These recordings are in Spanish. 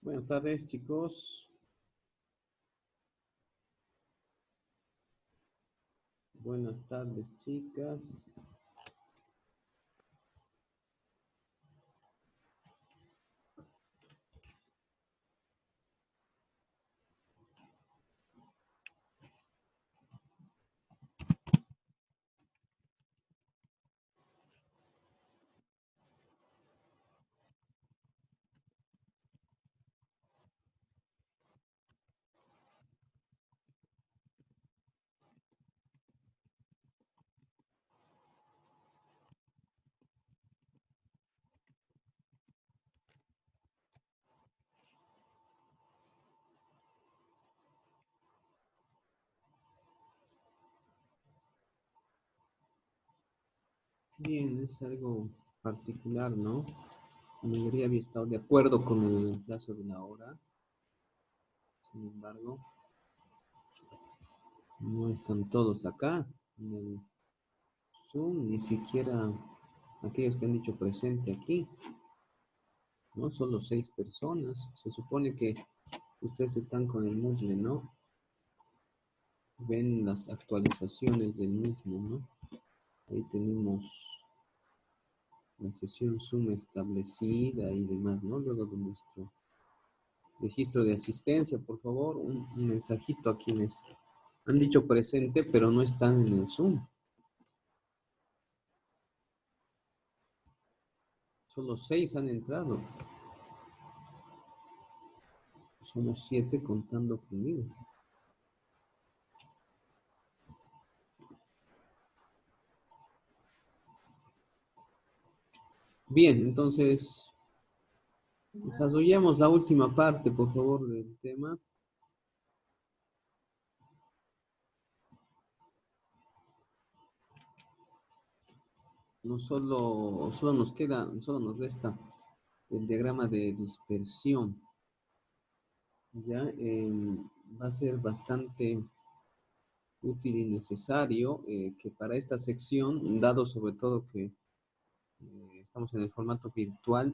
Buenas tardes, chicos. Buenas tardes, chicas. Bien, es algo particular, ¿no? La mayoría había estado de acuerdo con el plazo de una hora. Sin embargo, no están todos acá en el Zoom, ni siquiera aquellos que han dicho presente aquí, ¿no? Solo 6 personas. Se supone que ustedes están con el Moodle, ¿no? Ven las actualizaciones del mismo, ¿no? Ahí tenemos la sesión Zoom establecida y demás, ¿no? Luego de nuestro registro de asistencia, por favor, un mensajito a quienes han dicho presente, pero no están en el Zoom. Solo 6 han entrado. Somos 7 contando conmigo. Bien, entonces, desarrollemos la última parte, por favor, del tema. No solo nos queda, solo nos resta el diagrama de dispersión. Ya va a ser bastante útil y necesario que para esta sección, dado sobre todo que estamos en el formato virtual,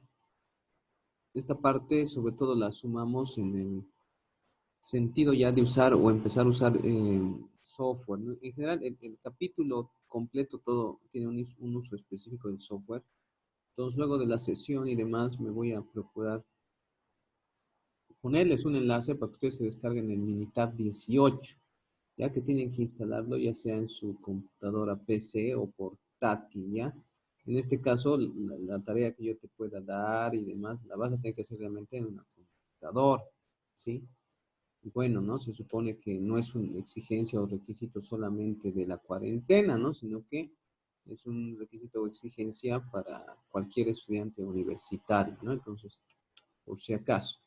esta parte sobre todo la sumamos en el sentido ya de usar o empezar a usar software, ¿no? En general, el capítulo completo todo tiene un uso específico del software. Entonces, luego de la sesión y demás, me voy a procurar ponerles un enlace para que ustedes se descarguen el Minitab 18, ya que tienen que instalarlo ya sea en su computadora PC o portátil, ¿ya? En este caso, la tarea que yo te pueda dar y demás, la vas a tener que hacer realmente en una computadora, ¿sí? Bueno, ¿no? Se supone que no es una exigencia o requisito solamente de la cuarentena, ¿no? Sino que es un requisito o exigencia para cualquier estudiante universitario, ¿no? Entonces, por si acaso.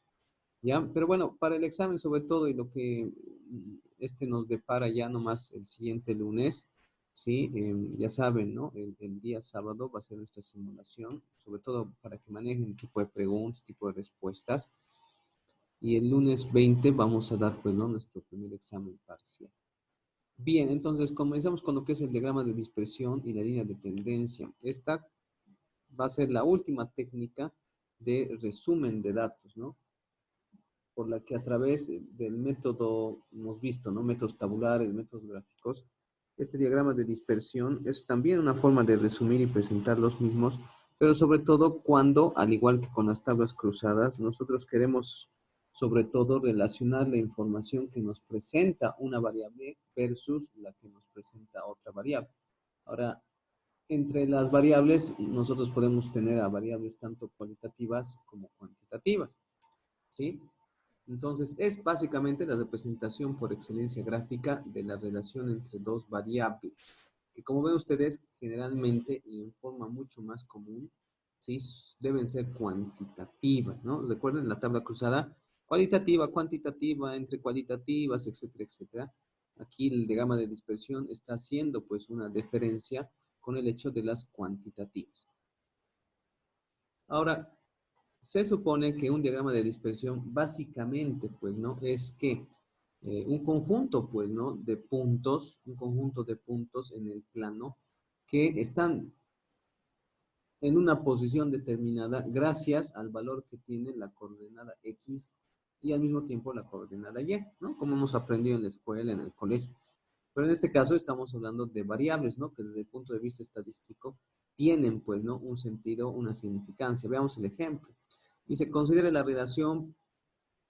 ¿Ya? Pero bueno, para el examen sobre todo y lo que este nos depara ya nomás el siguiente lunes, ¿sí? Ya saben, ¿no? El día sábado va a ser nuestra simulación, sobre todo para que manejen tipo de preguntas, tipo de respuestas. Y el lunes 20 vamos a dar, pues, ¿no? Nuestro primer examen parcial. Bien, entonces comenzamos con lo que es el diagrama de dispersión y la línea de tendencia. Esta va a ser la última técnica de resumen de datos, ¿no? Por la que a través del método hemos visto, ¿no? Métodos tabulares, métodos gráficos, este diagrama de dispersión es también una forma de resumir y presentar los mismos, pero sobre todo cuando, al igual que con las tablas cruzadas, nosotros queremos sobre todo relacionar la información que nos presenta una variable versus la que nos presenta otra variable. Ahora, entre las variables, nosotros podemos tener a variables tanto cualitativas como cuantitativas, ¿sí? Entonces, es básicamente la representación por excelencia gráfica de la relación entre dos variables, que como ven ustedes, generalmente y en forma mucho más común, ¿sí? Deben ser cuantitativas, ¿no? Recuerden la tabla cruzada, cualitativa, cuantitativa, entre cualitativas, etcétera, etcétera. Aquí el diagrama de dispersión está haciendo pues una diferencia con el hecho de las cuantitativas. Ahora, se supone que un diagrama de dispersión básicamente, pues, ¿no? Es que un conjunto, pues, ¿no? De puntos, un conjunto de puntos en el plano que están en una posición determinada gracias al valor que tiene la coordenada X y al mismo tiempo la coordenada Y, ¿no? Como hemos aprendido en la escuela, en el colegio. Pero en este caso estamos hablando de variables, ¿no? Que desde el punto de vista estadístico tienen, pues, ¿no? Un sentido, una significancia. Veamos el ejemplo. Dice, considere la relación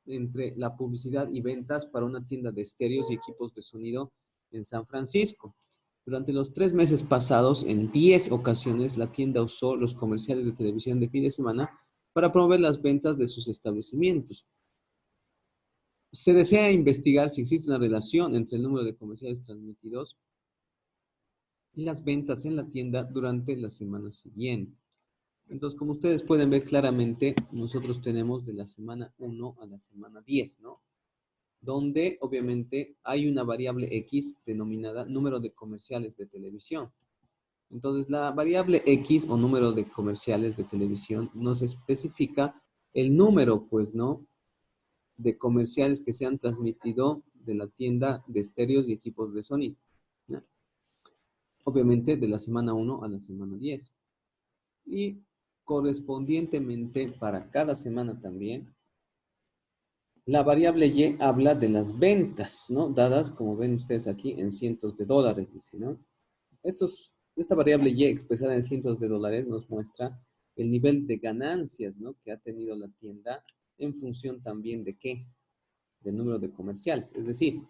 entre la publicidad y ventas para una tienda de estéreos y equipos de sonido en San Francisco. Durante los 3 meses pasados, en 10 ocasiones, la tienda usó los comerciales de televisión de fin de semana para promover las ventas de sus establecimientos. Se desea investigar si existe una relación entre el número de comerciales transmitidos y las ventas en la tienda durante la semana siguiente. Entonces, como ustedes pueden ver claramente, nosotros tenemos de la semana 1 a la semana 10, ¿no? Donde obviamente hay una variable X denominada número de comerciales de televisión. Entonces, la variable X o número de comerciales de televisión nos especifica el número, pues, ¿no? De comerciales que se han transmitido de la tienda de estéreos y equipos de sonido, ¿no? Obviamente de la semana 1 a la semana 10. Y correspondientemente para cada semana también, la variable Y habla de las ventas, ¿no? Dadas, como ven ustedes aquí, en cientos de dólares, dice, ¿no? Esta variable Y expresada en cientos de dólares nos muestra el nivel de ganancias, ¿no? Que ha tenido la tienda en función también de ¿qué? Del número de comerciales. Es decir,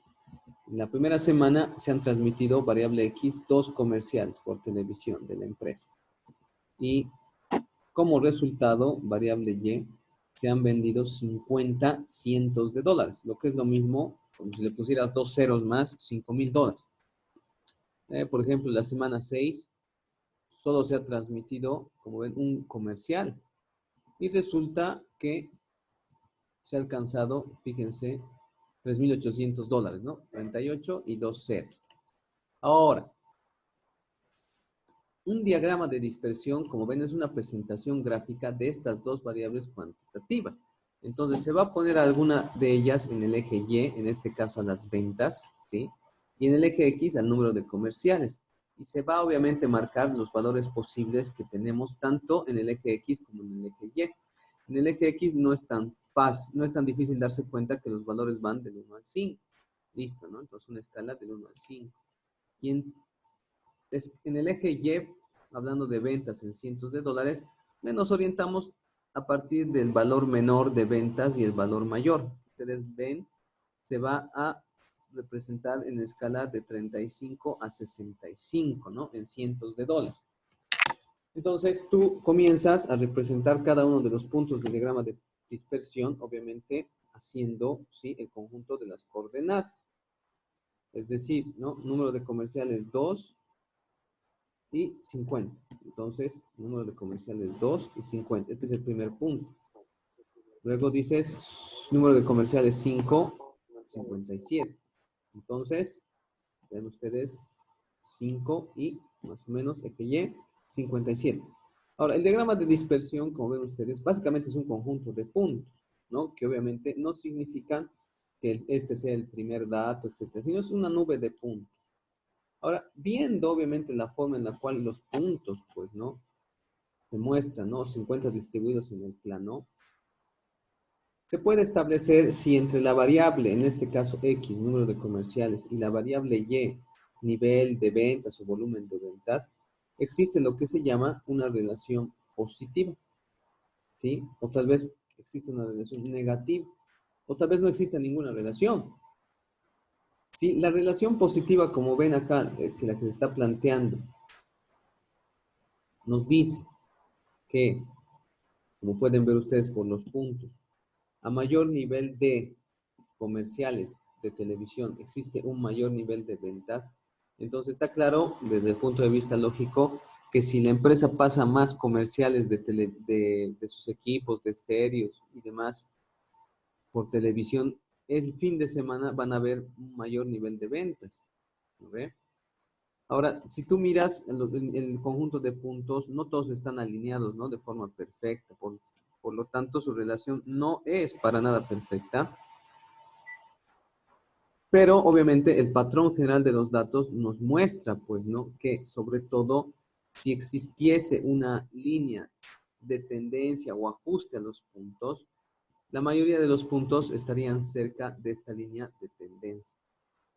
en la primera semana se han transmitido variable X 2 comerciales por televisión de la empresa. Y como resultado, variable Y, se han vendido 50 cientos de dólares, lo que es lo mismo, como si le pusieras 2 ceros más, $5,000. Por ejemplo, la semana 6 solo se ha transmitido, como ven, un comercial. Y resulta que se ha alcanzado, fíjense, $3,800, ¿no? 38 y 2 ceros. Ahora, un diagrama de dispersión, como ven, es una presentación gráfica de estas dos variables cuantitativas. Entonces, se va a poner alguna de ellas en el eje Y, en este caso a las ventas, ¿sí? Y en el eje X al número de comerciales. Y se va obviamente a marcar los valores posibles que tenemos tanto en el eje X como en el eje Y. En el eje X no es tan fácil, no es tan difícil darse cuenta que los valores van del 1 al 5. Listo, ¿no? Entonces, una escala del 1 al 5. Y en el eje Y, hablando de ventas en cientos de dólares, nos orientamos a partir del valor menor de ventas y el valor mayor. Ustedes ven, se va a representar en escala de 35 a 65, ¿no? En cientos de dólares. Entonces, tú comienzas a representar cada uno de los puntos del diagrama de dispersión, obviamente haciendo, ¿sí? El conjunto de las coordenadas. Es decir, ¿no? Número de comerciales 2, y 50. Entonces, número de comerciales 2 y 50. Este es el primer punto. Luego dices número de comerciales 5, 57. Entonces, vean ustedes 5 y más o menos eje Y, 57. Ahora, el diagrama de dispersión, como ven ustedes, básicamente es un conjunto de puntos, ¿no? Que obviamente no significan que este sea el primer dato, etcétera, sino es una nube de puntos. Ahora, viendo obviamente la forma en la cual los puntos, pues, ¿no? Se muestran, ¿no? Se encuentran distribuidos en el plano. Se puede establecer si entre la variable, en este caso X, número de comerciales, y la variable Y, nivel de ventas o volumen de ventas, existe lo que se llama una relación positiva, ¿sí? O tal vez existe una relación negativa, o tal vez no exista ninguna relación. Sí, la relación positiva, como ven acá, que la que se está planteando, nos dice que, como pueden ver ustedes por los puntos, a mayor nivel de comerciales de televisión existe un mayor nivel de ventas. Entonces está claro desde el punto de vista lógico que si la empresa pasa más comerciales de sus equipos, de estéreos y demás por televisión, el fin de semana van a ver un mayor nivel de ventas. ¿No ve? Ahora, si tú miras el conjunto de puntos, no todos están alineados, ¿no? De forma perfecta. Por lo tanto, su relación no es para nada perfecta. Pero obviamente el patrón general de los datos nos muestra, pues, ¿no? Que sobre todo si existiese una línea de tendencia o ajuste a los puntos, la mayoría de los puntos estarían cerca de esta línea de tendencia,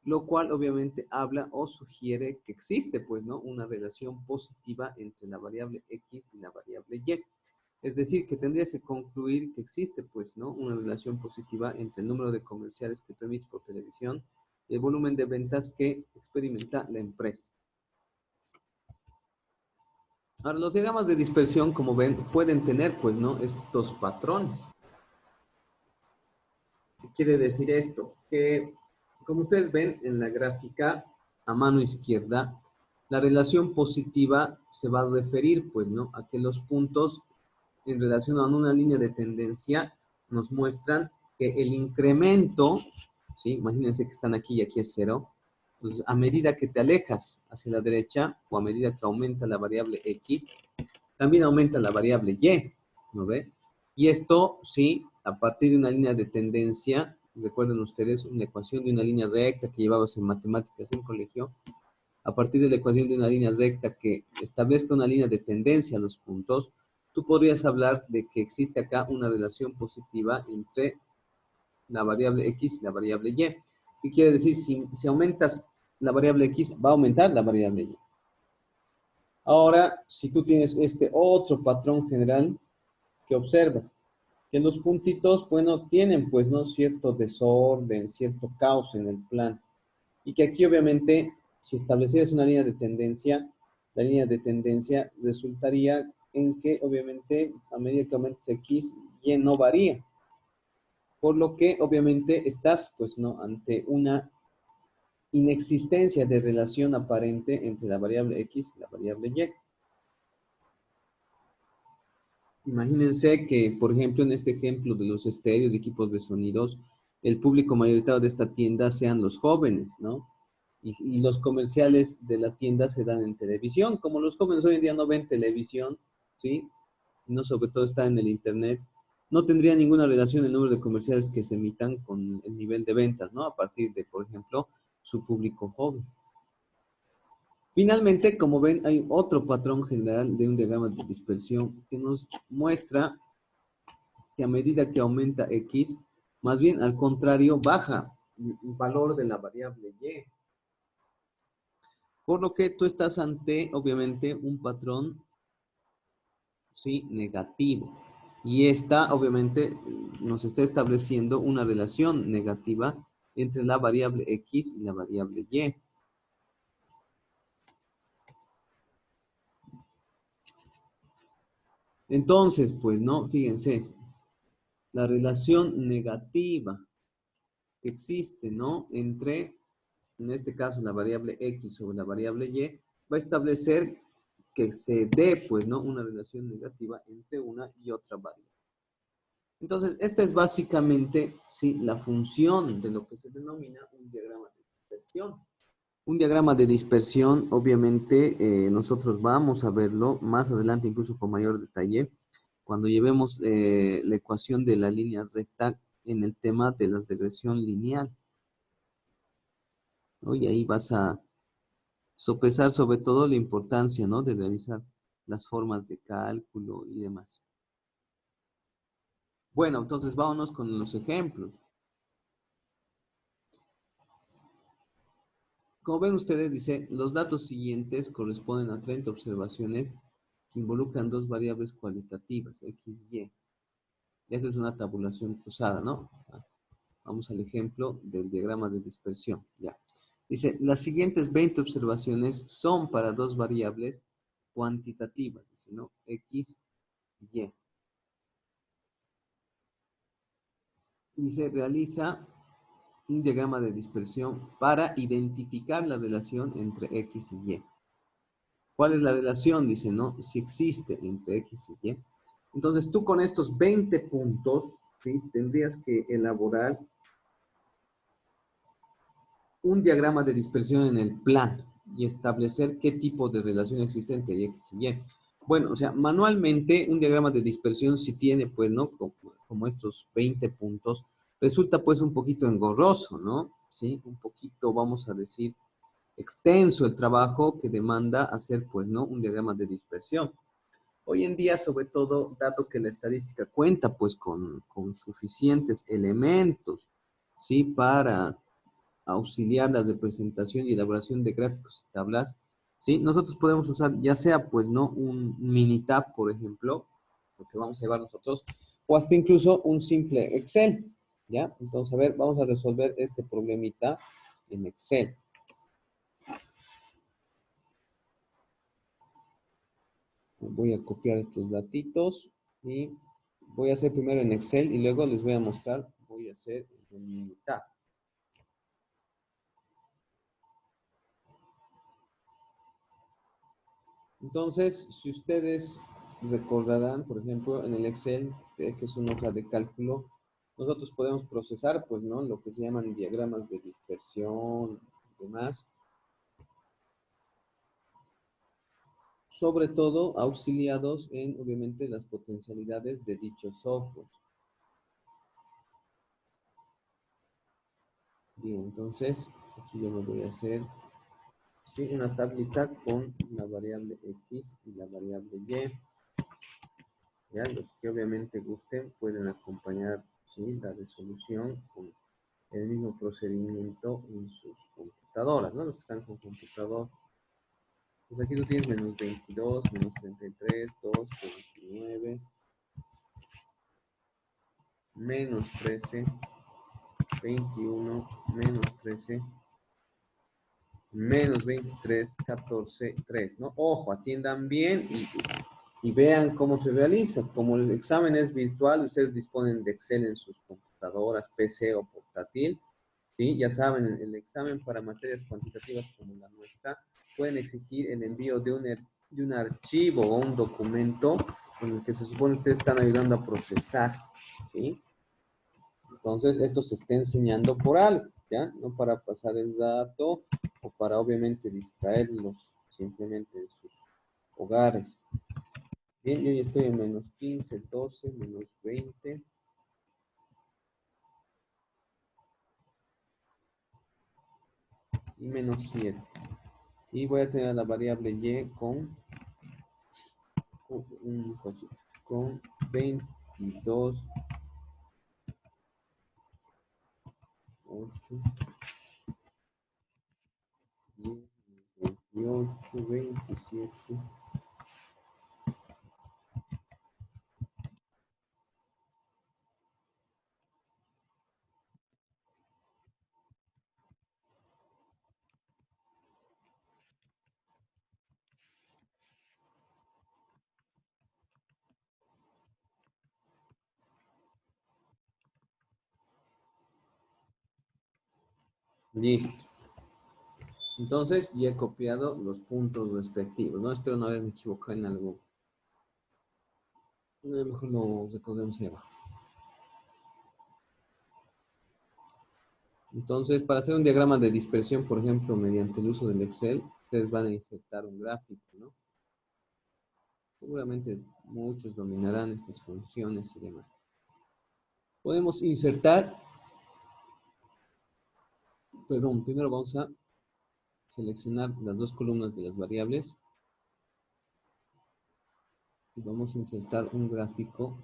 lo cual obviamente habla o sugiere que existe, pues, ¿no?, una relación positiva entre la variable X y la variable Y. Es decir, que tendrías que concluir que existe, pues, ¿no?, una relación positiva entre el número de comerciales que tú emites por televisión y el volumen de ventas que experimenta la empresa. Ahora, los diagramas de dispersión, como ven, pueden tener, pues, ¿no?, estos patrones. ¿Qué quiere decir esto? Que, como ustedes ven en la gráfica a mano izquierda, la relación positiva se va a referir, pues, ¿no?, a que los puntos en relación a una línea de tendencia nos muestran que el incremento, ¿sí?, imagínense que están aquí y aquí es cero, entonces a medida que te alejas hacia la derecha o a medida que aumenta la variable X, también aumenta la variable Y, ¿no ve? Y esto, sí, a partir de una línea de tendencia, recuerden ustedes una ecuación de una línea recta que llevabas en matemáticas en colegio, a partir de la ecuación de una línea recta que establezca una línea de tendencia a los puntos, tú podrías hablar de que existe acá una relación positiva entre la variable X y la variable Y. ¿Qué quiere decir? Si aumentas la variable X, va a aumentar la variable Y. Ahora, si tú tienes este otro patrón general que observas, que los puntitos, bueno, tienen pues, ¿no?, cierto desorden, cierto caos en el plan. Y que aquí obviamente, si establecieras una línea de tendencia, la línea de tendencia resultaría en que obviamente a medida que aumentes X, Y no varía. Por lo que obviamente estás pues, ¿no?, ante una inexistencia de relación aparente entre la variable X y la variable Y. Imagínense que, por ejemplo, en este ejemplo de los estéreos, de equipos de sonidos, el público mayoritario de esta tienda sean los jóvenes, ¿no? Y los comerciales de la tienda se dan en televisión. Como los jóvenes hoy en día no ven televisión, ¿sí?, no, sobre todo está en el internet, no tendría ninguna relación el número de comerciales que se emitan con el nivel de ventas, ¿no?, a partir de, por ejemplo, su público joven. Finalmente, como ven, hay otro patrón general de un diagrama de dispersión que nos muestra que a medida que aumenta X, más bien al contrario, baja el valor de la variable Y. Por lo que tú estás ante, obviamente, un patrón, sí, negativo. Y esta, obviamente, nos está estableciendo una relación negativa entre la variable X y la variable Y. Entonces, pues, ¿no? Fíjense, la relación negativa que existe, ¿no?, entre, en este caso, la variable X sobre la variable Y, va a establecer que se dé, pues, ¿no?, una relación negativa entre una y otra variable. Entonces, esta es básicamente, sí, la función de lo que se denomina un diagrama de dispersión. Un diagrama de dispersión, obviamente, nosotros vamos a verlo más adelante, incluso con mayor detalle, cuando llevemos la ecuación de la línea recta en el tema de la regresión lineal, ¿no? Y ahí vas a sopesar sobre todo la importancia, ¿no?, de realizar las formas de cálculo y demás. Bueno, entonces vámonos con los ejemplos. Como ven ustedes, dice, los datos siguientes corresponden a 30 observaciones que involucran dos variables cualitativas, X, Y. Esa es una tabulación cruzada, ¿no? Vamos al ejemplo del diagrama de dispersión. Ya. Dice, las siguientes 20 observaciones son para dos variables cuantitativas, dice, ¿no? X, Y. Y se realiza un diagrama de dispersión para identificar la relación entre X y Y. ¿Cuál es la relación? Dice, ¿no? Si existe entre X y Y. Entonces tú con estos 20 puntos, ¿sí?, tendrías que elaborar un diagrama de dispersión en el plan y establecer qué tipo de relación existe entre X y Y. Bueno, o sea, manualmente un diagrama de dispersión si tiene, pues, ¿no?, como estos 20 puntos, resulta pues un poquito engorroso, ¿no? Sí, un poquito, vamos a decir, extenso el trabajo que demanda hacer, pues, ¿no? Un diagrama de dispersión. Hoy en día, sobre todo, dado que la estadística cuenta, pues, con suficientes elementos, ¿sí? Para auxiliar la representación y elaboración de gráficos y tablas, ¿sí? Nosotros podemos usar ya sea, pues, ¿no? Un Minitab, por ejemplo, lo que vamos a llevar nosotros, o hasta incluso un simple Excel, ¿ya? Entonces, a ver, vamos a resolver este problemita en Excel. Voy a copiar estos datitos y voy a hacer primero en Excel y luego les voy a mostrar, voy a hacer en Minitab. Entonces, si ustedes recordarán, por ejemplo, en el Excel, que es una hoja de cálculo, nosotros podemos procesar, pues, ¿no? Lo que se llaman diagramas de dispersión y demás. Sobre todo auxiliados en, obviamente, las potencialidades de dicho software. Bien, entonces, aquí yo me voy a hacer, ¿sí? Una tablita con la variable X y la variable Y. ¿Ya? Los que obviamente gusten pueden acompañar, ¿sí? La resolución con el mismo procedimiento en sus computadoras, ¿no? Los que están con computador. Pues aquí tú tienes menos 22, menos 33, 2, 29, menos 13, 21, menos 13, menos 23, 14, 3, ¿no? Ojo, atiendan bien y vean cómo se realiza. Como el examen es virtual, ustedes disponen de Excel en sus computadoras, PC o portátil, ¿sí? Ya saben, el examen para materias cuantitativas como la nuestra, pueden exigir el envío de un archivo o un documento con el que se supone que ustedes están ayudando a procesar, ¿sí? Entonces, esto se está enseñando por algo, ¿ya? No para pasar el dato o para obviamente distraerlos simplemente en sus hogares. Bien, yo ya estoy en menos 15, 12, menos 20. Y menos 7. Y voy a tener la variable y con 22, 8, 10, 28, 27. Listo. Entonces ya he copiado los puntos respectivos, ¿no? Espero no haberme equivocado en algo. Mejor lo recordemos ahí abajo. Entonces, para hacer un diagrama de dispersión, por ejemplo, mediante el uso del Excel, ustedes van a insertar un gráfico, ¿no? Seguramente muchos dominarán estas funciones y demás. Podemos insertar, perdón, primero vamos a seleccionar las dos columnas de las variables y vamos a insertar un gráfico,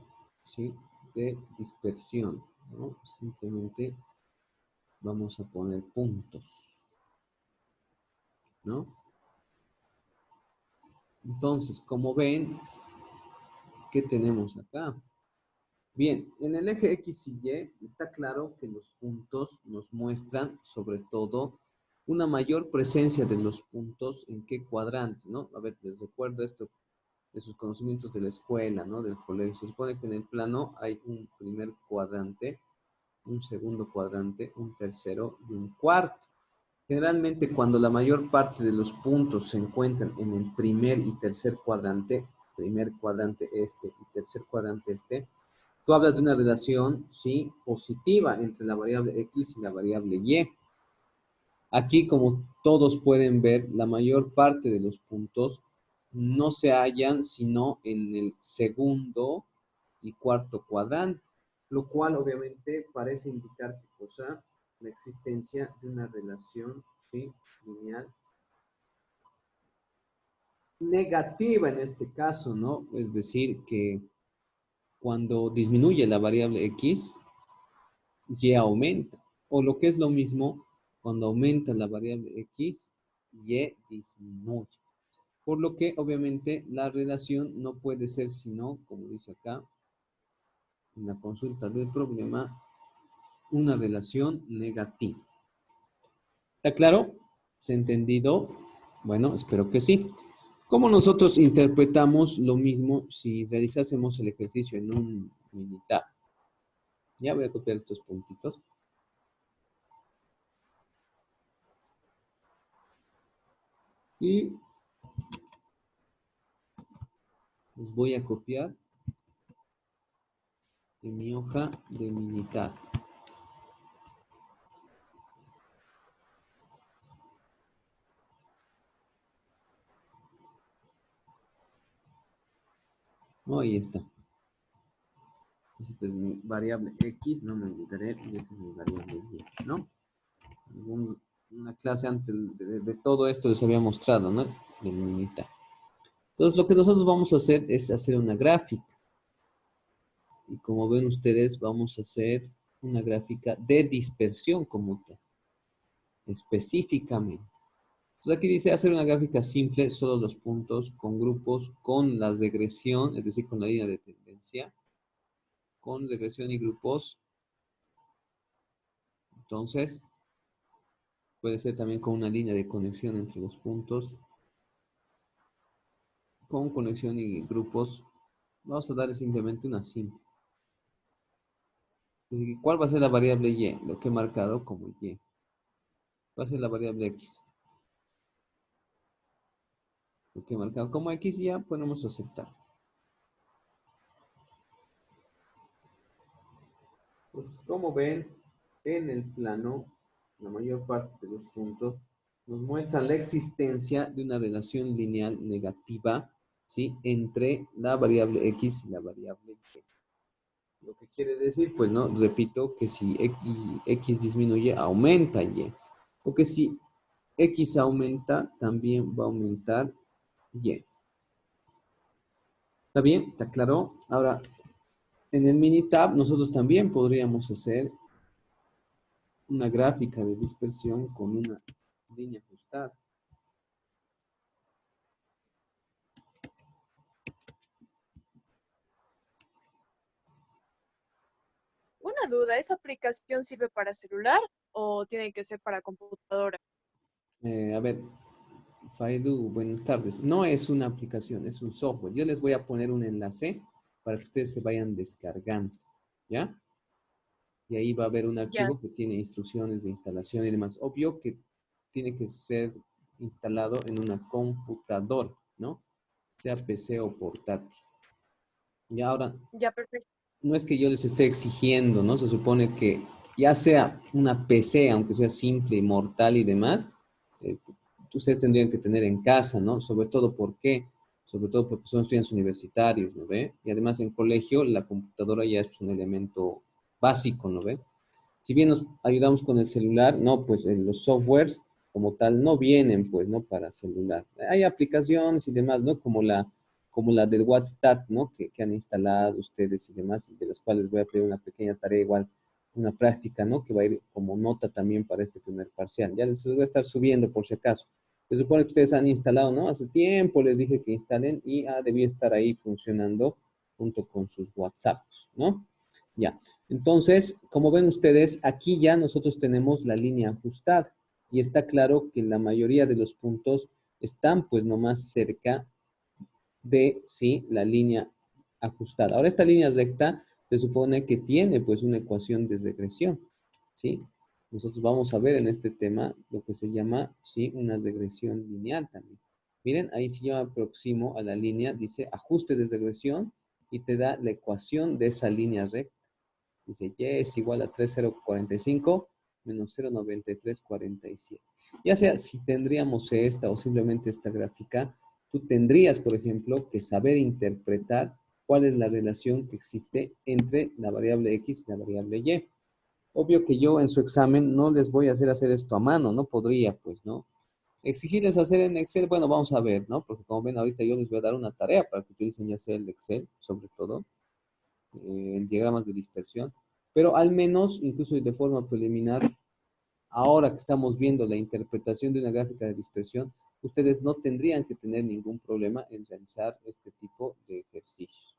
¿sí? De dispersión, ¿no? Simplemente vamos a poner puntos, ¿no? Entonces, como ven, ¿qué tenemos acá? Bien, en el eje X y Y está claro que los puntos nos muestran sobre todo una mayor presencia de los puntos en qué cuadrante, ¿no? A ver, les recuerdo esto de sus conocimientos de la escuela, ¿no? Del colegio. Se supone que en el plano hay un primer cuadrante, un segundo cuadrante, un tercero y un cuarto. Generalmente cuando la mayor parte de los puntos se encuentran en el primer y tercer cuadrante este y tercer cuadrante este, tú hablas de una relación, ¿sí? Positiva entre la variable X y la variable Y. Aquí, como todos pueden ver, la mayor parte de los puntos no se hallan sino en el segundo y cuarto cuadrante, lo cual obviamente parece indicar que cosa la existencia de una relación, ¿sí? Lineal negativa en este caso, ¿no? Es decir, que cuando disminuye la variable X, Y aumenta. O lo que es lo mismo, cuando aumenta la variable X, Y disminuye. Por lo que, obviamente, la relación no puede ser sino, como dice acá, en la consulta del problema, una relación negativa. ¿Está claro? ¿Se ha entendido? Bueno, espero que sí. ¿Cómo nosotros interpretamos lo mismo si realizásemos el ejercicio en un Minitab? Ya voy a copiar estos puntitos. Y los voy a copiar en mi hoja de Minitab. Oh, ahí está. Esta es mi variable X, no me olvidaré, y esta es mi variable Y, ¿no? Una clase antes de todo esto les había mostrado, ¿no? De Minitab. Entonces, lo que nosotros vamos a hacer es hacer una gráfica. Y como ven ustedes, vamos a hacer una gráfica de dispersión como tal, específicamente. Entonces aquí dice hacer una gráfica simple, solo los puntos, con grupos, con la regresión, es decir, con la línea de tendencia, con regresión y grupos. Entonces, puede ser también con una línea de conexión entre los puntos, con conexión y grupos. Vamos a darle simplemente una simple. ¿Cuál va a ser la variable Y? Lo que he marcado como Y. Va a ser la variable X. Lo que he marcado como X ya podemos aceptar. Pues como ven, en el plano, la mayor parte de los puntos nos muestran la existencia de una relación lineal negativa, ¿sí? Entre la variable X y la variable Y. Lo que quiere decir, pues no, repito, que si X disminuye, aumenta Y. O que si X aumenta, también va a aumentar Y. ¿Está bien? ¿Está claro? Ahora, en el Minitab nosotros también podríamos hacer una gráfica de dispersión con una línea ajustada. Una duda, ¿esa aplicación sirve para celular o tiene que ser para computadora? A ver, Faidu, buenas tardes. No es una aplicación, es un software. Yo les voy a poner un enlace para que ustedes se vayan descargando, ¿ya? Y ahí va a haber un Ya, archivo que tiene instrucciones de instalación y demás. Obvio que tiene que ser instalado en una computadora, ¿no? Sea PC o portátil. Y ahora, ya, perfecto. no es que yo les esté exigiendo, ¿no? Se supone que ya sea una PC, aunque sea simple y mortal y demás, eh, ustedes tendrían que tener en casa, ¿no? Sobre todo, ¿por qué? Sobre todo porque son estudiantes universitarios, ¿no ve? Y además en colegio la computadora ya es un elemento básico, ¿no ve? Si bien nos ayudamos con el celular, no, pues los softwares como tal no vienen, pues, ¿no? Para celular. Hay aplicaciones y demás, ¿no? Como la del WhatsApp, ¿no? Que han instalado ustedes y demás, y de las cuales voy a pedir una pequeña tarea igual, una práctica, ¿no? Que va a ir como nota también para este primer parcial. Ya les voy a estar subiendo por si acaso. Se supone que ustedes han instalado, ¿no? Hace tiempo les dije que instalen y debía estar ahí funcionando junto con sus WhatsApps, ¿no? Ya. Entonces, como ven ustedes, aquí ya nosotros tenemos la línea ajustada y está claro que la mayoría de los puntos están pues nomás cerca de, sí, la línea ajustada. Ahora esta línea recta se supone que tiene pues una ecuación de regresión, ¿sí? Nosotros vamos a ver en este tema lo que se llama, sí, una regresión lineal también. Miren, ahí si yo me aproximo a la línea, dice ajuste de regresión y te da la ecuación de esa línea recta. Dice, y es igual a 3,045 menos 0,9347. Ya sea si tendríamos esta o simplemente esta gráfica, tú tendrías, por ejemplo, que saber interpretar cuál es la relación que existe entre la variable X y la variable Y. Obvio que yo en su examen no les voy a hacer esto a mano, no podría, pues, ¿no? Exigirles hacer en Excel, bueno, vamos a ver, ¿no? Porque como ven, ahorita yo les voy a dar una tarea para que utilicen ya sea el Excel, sobre todo, en diagramas de dispersión, pero al menos, incluso de forma preliminar, ahora que estamos viendo la interpretación de una gráfica de dispersión, ustedes no tendrían que tener ningún problema en realizar este tipo de ejercicios.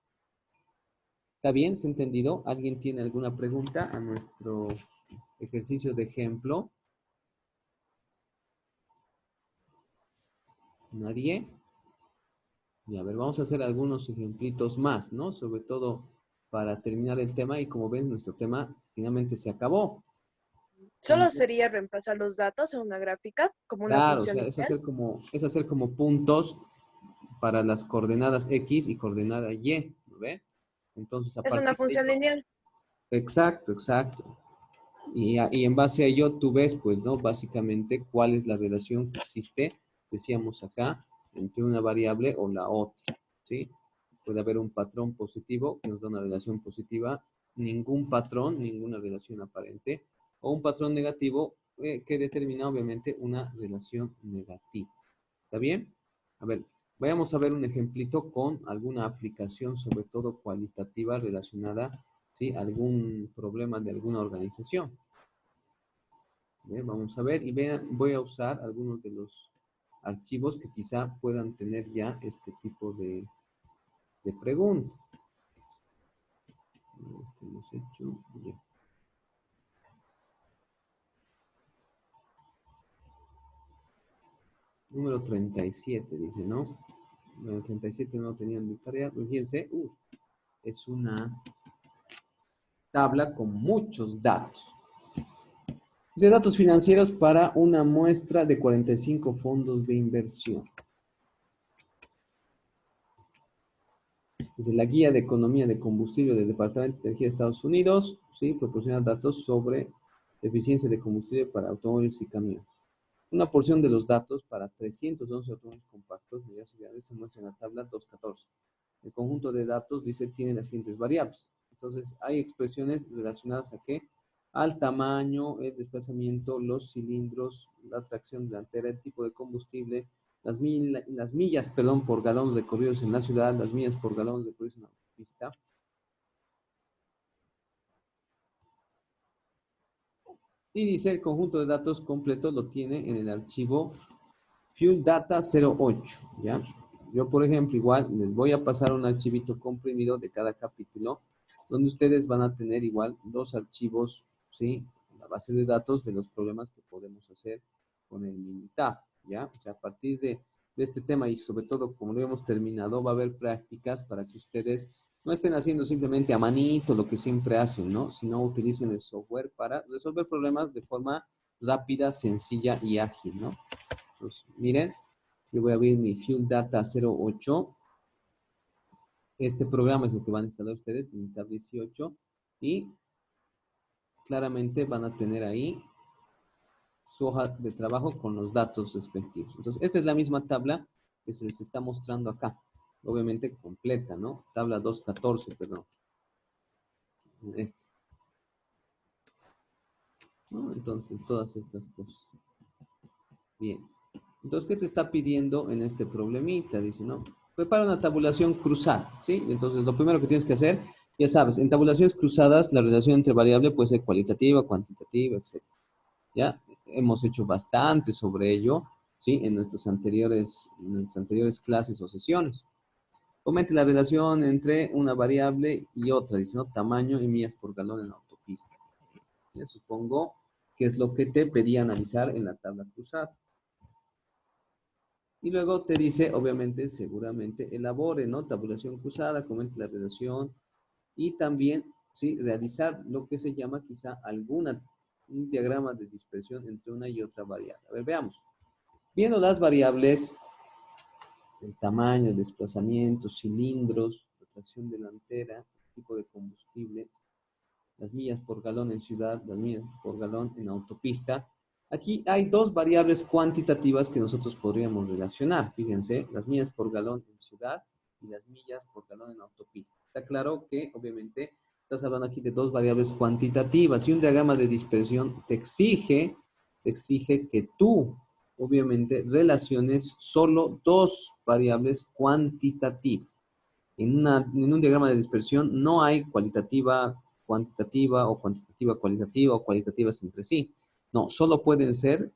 ¿Está bien? ¿Se ha entendido? ¿Alguien tiene alguna pregunta a nuestro ejercicio de ejemplo? ¿Nadie? Y a ver, vamos a hacer algunos ejemplitos más, ¿no? Sobre todo para terminar el tema y como ven, nuestro tema finalmente se acabó. Solo sería reemplazar los datos en una gráfica como una Claro, o función sea, es lineal. hacer como puntos para las coordenadas X y coordenada Y, ¿no ve? Entonces, a Es una partir de función ello, lineal. exacto, exacto. Y en base a ello tú ves, pues, ¿no? Básicamente, cuál es la relación que existe, decíamos acá, entre una variable o la otra, ¿sí? Puede haber un patrón positivo que nos da una relación positiva, ningún patrón, ninguna relación aparente, o un patrón negativo que determina, obviamente, una relación negativa. ¿Está bien? A ver, vayamos a ver un ejemplito con alguna aplicación, sobre todo cualitativa, relacionada, ¿sí? A algún problema de alguna organización. Bien, vamos a ver y vean, voy a usar algunos de los archivos que quizá puedan tener ya este tipo de preguntas. Este hemos hecho. Bien. Número 37 dice, ¿no? Número 37 no tenían mi tarea. Fíjense, es una tabla con muchos datos. Dice datos financieros para una muestra de 45 fondos de inversión. Dice la guía de economía de combustible del Departamento de Energía de Estados Unidos, ¿sí? Proporciona datos sobre eficiencia de combustible para automóviles y camiones. Una porción de los datos para 311 automóviles compactos medianos y grandes se muestra en la tabla 214. El conjunto de datos, dice, tiene las siguientes variables. Entonces, hay expresiones relacionadas a qué? Al tamaño, el desplazamiento, los cilindros, la tracción delantera, el tipo de combustible, las millas, perdón, por galón recorridos en la ciudad, las millas por galón recorridos en la autopista. Y dice, el conjunto de datos completo lo tiene en el archivo Fuel Data 08, ¿ya? Yo, por ejemplo, igual les voy a pasar un archivito comprimido de cada capítulo, donde ustedes van a tener igual dos archivos, ¿sí? La base de datos de los problemas que podemos hacer con el Minitab, ¿ya? O sea, a partir de este tema y sobre todo, como lo hemos terminado, va a haber prácticas para que ustedes no estén haciendo simplemente a manito lo que siempre hacen, ¿no? Sino utilicen el software para resolver problemas de forma rápida, sencilla y ágil, ¿no? Pues miren, yo voy a abrir mi Fuel Data 08. Este programa es el que van a instalar ustedes, mi Tab 18. Y claramente van a tener ahí su hoja de trabajo con los datos respectivos. Entonces, esta es la misma tabla que se les está mostrando acá. Obviamente completa, ¿no? Tabla 214, perdón. Este. ¿No? Entonces, todas estas cosas. Bien. Entonces, ¿qué te está pidiendo en este problemita? Dice, ¿no? Prepara una tabulación cruzada, ¿sí? Entonces, lo primero que tienes que hacer, ya sabes, en tabulaciones cruzadas, la relación entre variables puede ser cualitativa, cuantitativa, etc. ¿Ya? Hemos hecho bastante sobre ello, ¿sí? En nuestras anteriores clases o sesiones. Comente la relación entre una variable y otra, dice, ¿no? Tamaño y millas por galón en la autopista. Ya supongo que es lo que te pedía analizar en la tabla cruzada. Y luego te dice, obviamente, seguramente, elabore, ¿no? Tabulación cruzada, comente la relación y también, ¿sí? Realizar lo que se llama quizá un diagrama de dispersión entre una y otra variable. A ver, veamos. Viendo las variables, el tamaño, el desplazamiento, cilindros, la tracción delantera, tipo de combustible, las millas por galón en ciudad, las millas por galón en autopista. Aquí hay dos variables cuantitativas que nosotros podríamos relacionar. Fíjense, las millas por galón en ciudad y las millas por galón en autopista. Está claro que, obviamente, estás hablando aquí de dos variables cuantitativas y un diagrama de dispersión te exige que tú obviamente, relaciones, solo dos variables cuantitativas. En un diagrama de dispersión no hay cualitativa, cuantitativa, o cuantitativa, cualitativa, o cualitativas entre sí. No, solo pueden ser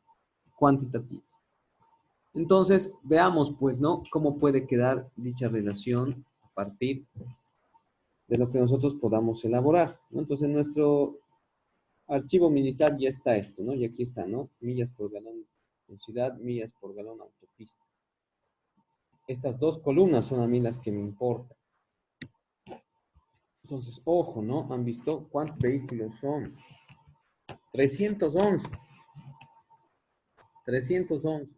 cuantitativas. Entonces, veamos, pues, ¿no? Cómo puede quedar dicha relación a partir de lo que nosotros podamos elaborar, ¿no? Entonces, en nuestro archivo militar ya está esto, ¿no? Y aquí está, ¿no? Millas por galón en ciudad, millas por galón autopista. Estas dos columnas son a mí las que me importan. Entonces, ojo, ¿no? ¿Han visto cuántos vehículos son? 311. 311.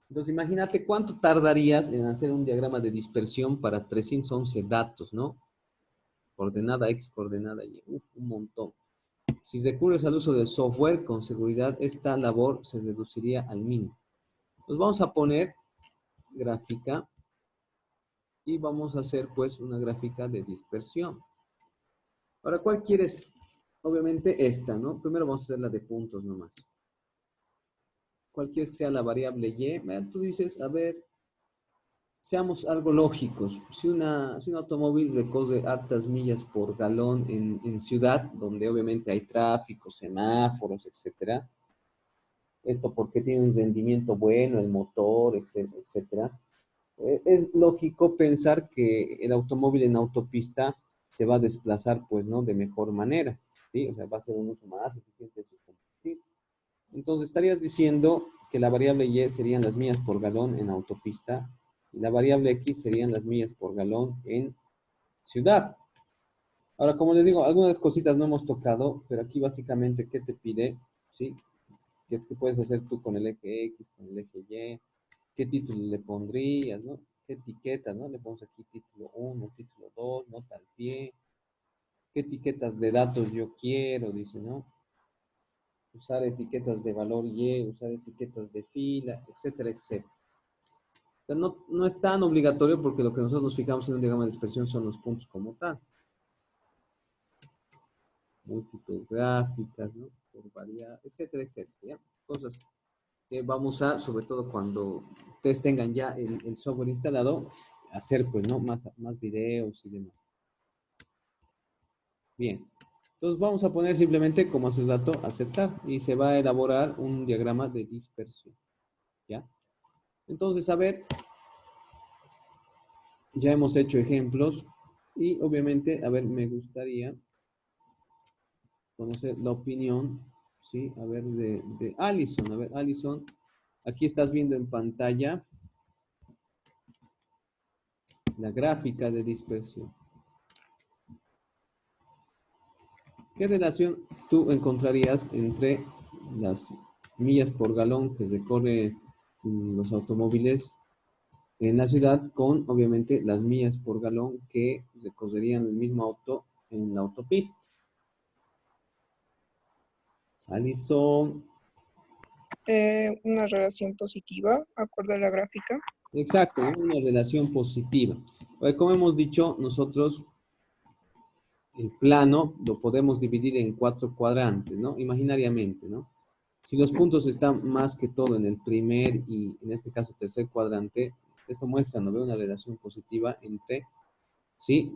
Entonces, imagínate cuánto tardarías en hacer un diagrama de dispersión para 311 datos, ¿no? Coordenada X, coordenada Y. Un montón. Si recurres al uso del software con seguridad, esta labor se reduciría al mínimo. Nos vamos a poner gráfica y vamos a hacer pues una gráfica de dispersión. Ahora, ¿cuál quieres? Obviamente esta, ¿no? Primero vamos a hacer la de puntos nomás. ¿Cuál quieres que sea la variable Y? Tú dices, a ver, seamos algo lógicos. Si un automóvil recorre hartas millas por galón en ciudad, donde obviamente hay tráfico, semáforos, etcétera, esto porque tiene un rendimiento bueno, el motor, etcétera. Es lógico pensar que el automóvil en autopista se va a desplazar, pues, ¿no? De mejor manera, ¿sí? O sea, va a ser un uso más eficiente de su combustible. Entonces, estarías diciendo que la variable Y serían las millas por galón en autopista y la variable X serían las millas por galón en ciudad. Ahora, como les digo, algunas cositas no hemos tocado, pero aquí básicamente, ¿qué te pide? ¿Sí? ¿Qué puedes hacer tú con el eje X, con el eje Y? ¿Qué título le pondrías, no? ¿Qué etiquetas, no? Le ponemos aquí título 1, título 2, nota al pie. ¿Qué etiquetas de datos yo quiero? Dice, ¿no? Usar etiquetas de valor Y, usar etiquetas de fila, etcétera, etcétera. O sea, no es tan obligatorio porque lo que nosotros nos fijamos en un diagrama de dispersión son los puntos como tal. Múltiples gráficas, ¿no? Por variar, etcétera, etcétera. ¿Ya? Cosas que vamos a, sobre todo cuando ustedes tengan ya el software instalado, hacer pues, ¿no? Más videos y demás. Bien. Entonces vamos a poner simplemente, como hace rato, aceptar. Y se va a elaborar un diagrama de dispersión. ¿Ya? Entonces, a ver, ya hemos hecho ejemplos. Y obviamente, a ver, me gustaría conocer la opinión, ¿sí? A ver, de Alison. A ver, Alison, aquí estás viendo en pantalla la gráfica de dispersión. ¿Qué relación tú encontrarías entre las millas por galón que recorren los automóviles en la ciudad con, obviamente, las millas por galón que recorrerían el mismo auto en la autopista? Alison. Una relación positiva, acorde a la gráfica. Exacto, ¿no? Una relación positiva. Como hemos dicho, nosotros el plano lo podemos dividir en 4 cuadrantes, ¿no? Imaginariamente, ¿no? Si los puntos están más que todo en el primer y, en este caso, tercer cuadrante, esto muestra, ¿no? Una relación positiva entre, ¿sí?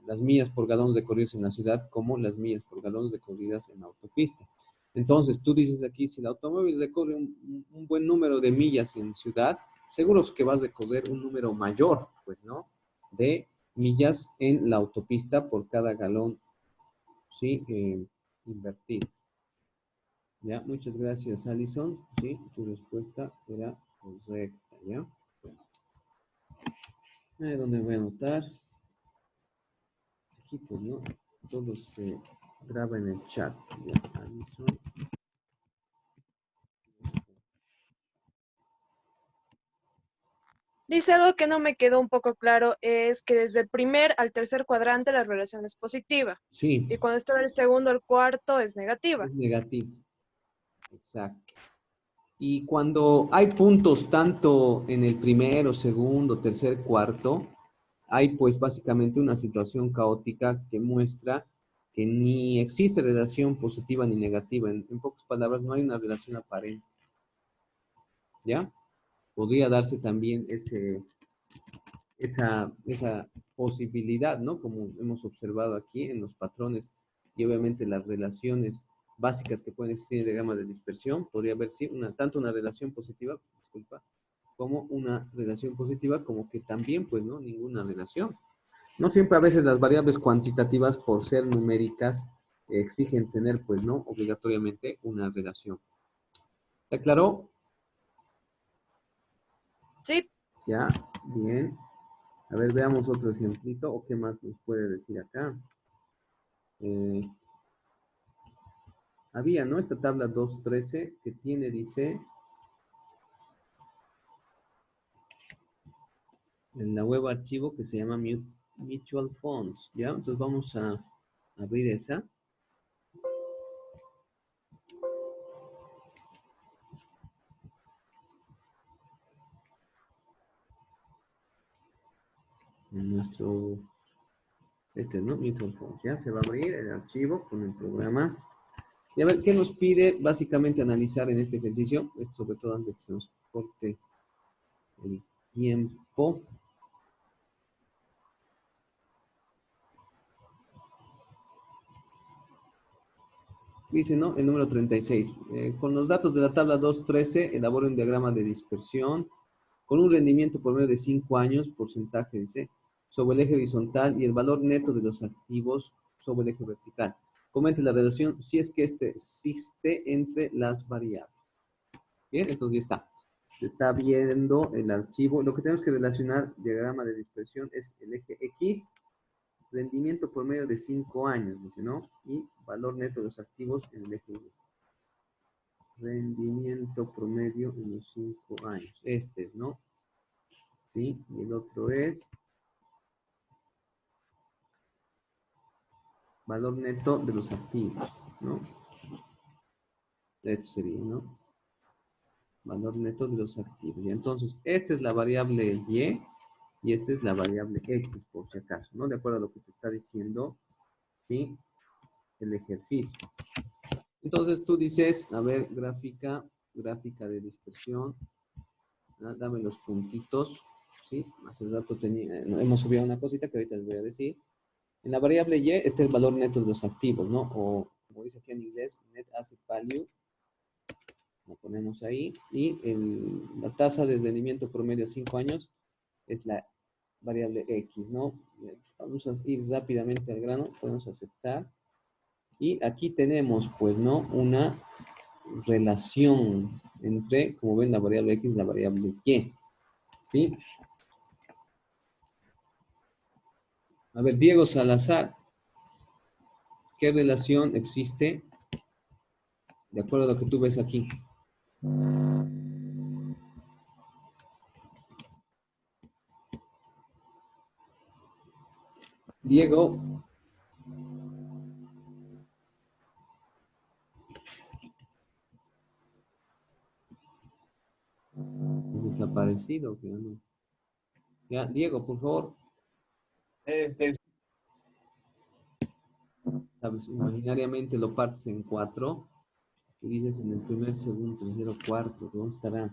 Las millas por galón recorridas en la ciudad como las millas por galón recorridas en la autopista. Entonces, tú dices aquí, si el automóvil recorre un buen número de millas en ciudad, seguro que vas a recorrer un número mayor, pues, ¿no? De millas en la autopista por cada galón, ¿sí? Invertido. Ya, muchas gracias, Alison. Sí, tu respuesta era correcta, ¿ya? ¿Dónde voy a anotar? Aquí, pues, ¿no? Todo se graba en el chat. Ya, Alison. Dice algo que no me quedó un poco claro, es que desde el primer al tercer cuadrante la relación es positiva. Sí, Y cuando está del segundo al cuarto es negativa. es negativo. Exacto. Y cuando hay puntos tanto en el primero, segundo, tercer, cuarto, hay pues básicamente una situación caótica que muestra que ni existe relación positiva ni negativa. En pocas palabras, no hay una relación aparente. ¿ya? Podría darse también esa posibilidad, ¿no? Como hemos observado aquí en los patrones y obviamente las relaciones básicas que pueden existir en el diagrama de dispersión, podría haber sí, tanto una relación positiva, disculpa, como una relación positiva, como que también, pues, ¿no? Ninguna relación. No siempre a veces las variables cuantitativas, por ser numéricas, exigen tener, pues, ¿no? Obligatoriamente una relación. ¿Te aclaró? Sí, Ya, bien. A ver, veamos otro ejemplito, o qué más nos puede decir acá. Había, ¿no? Esta tabla 2.13 que tiene, dice, en la web archivo que se llama Mutual Funds, ¿ya? Entonces vamos a abrir esa. En nuestro, ¿no? Mutual Funds, ¿ya? Se va a abrir el archivo con el programa. Y a ver, ¿qué nos pide básicamente analizar en este ejercicio? Esto sobre todo antes de que se nos corte el tiempo. Dice, ¿no? El número 36. Con los datos de la tabla 2.13, elabora un diagrama de dispersión con un rendimiento por medio de 5 años, porcentaje, dice, sobre el eje horizontal y el valor neto de los activos sobre el eje vertical. Comente la relación si es que este existe entre las variables. Bien, entonces ya está. Se está viendo el archivo. Lo que tenemos que relacionar, diagrama de dispersión, es el eje X, rendimiento por medio de 5 años, dice, ¿no? Y valor neto de los activos en el eje Y. Rendimiento promedio en los 5 años. Este es, ¿no? ¿Sí? Y el otro es valor neto de los activos, ¿no? Esto sería, ¿no? Valor neto de los activos. Y entonces, esta es la variable y esta es la variable X, por si acaso, ¿no? De acuerdo a lo que te está diciendo, ¿sí? El ejercicio. Entonces, tú dices, a ver, gráfica de dispersión. Dame los puntitos, ¿sí? Hace rato hemos subido una cosita que ahorita les voy a decir. En la variable Y está el valor neto de los activos, ¿no? O, como dice aquí en inglés, net asset value. Lo ponemos ahí. Y la tasa de rendimiento promedio a 5 años es la variable X, ¿no? Vamos a ir rápidamente al grano. Podemos aceptar. Y aquí tenemos, pues, ¿no? Una relación entre, como ven, la variable X y la variable Y. ¿Sí? A ver, Diego Salazar, ¿qué relación existe de acuerdo a lo que tú ves aquí? Diego. Desaparecido, que no. Ya, Diego, por favor. Sabes, imaginariamente lo partes en 4 y dices en el primer, segundo, tercero, cuarto. ¿Dónde estará?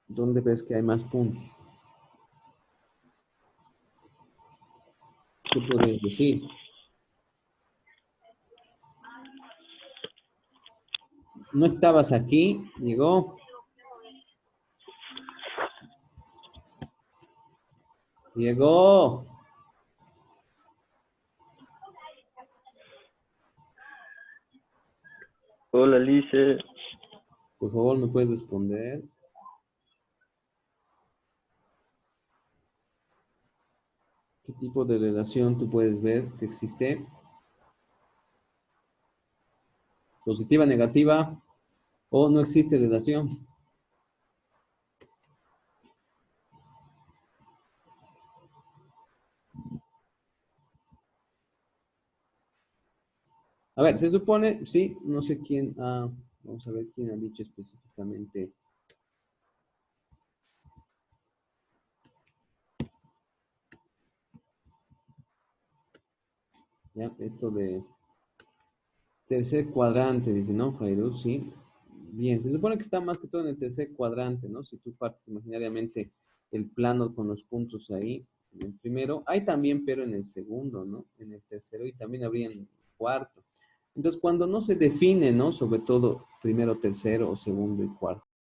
¿Dónde ves que hay más puntos? ¿Qué podrías decir? ¿No estabas aquí, Diego? Diego. Hola, Lice. Por favor, ¿me puedes responder? ¿Qué tipo de relación tú puedes ver que existe? ¿Positiva, negativa? ¿O no existe relación? A ver, se supone, sí, no sé quién, vamos a ver quién ha dicho específicamente. Ya, esto de tercer cuadrante, dice, ¿no, Jairo? Sí. Bien, se supone que está más que todo en el tercer cuadrante, ¿no? Si tú partes imaginariamente el plano con los puntos ahí, en el primero, hay también, pero en el segundo, ¿no? En el tercero y también habría en el cuarto. Entonces, cuando no se define, ¿no? Sobre todo primero, tercero o segundo y cuarto.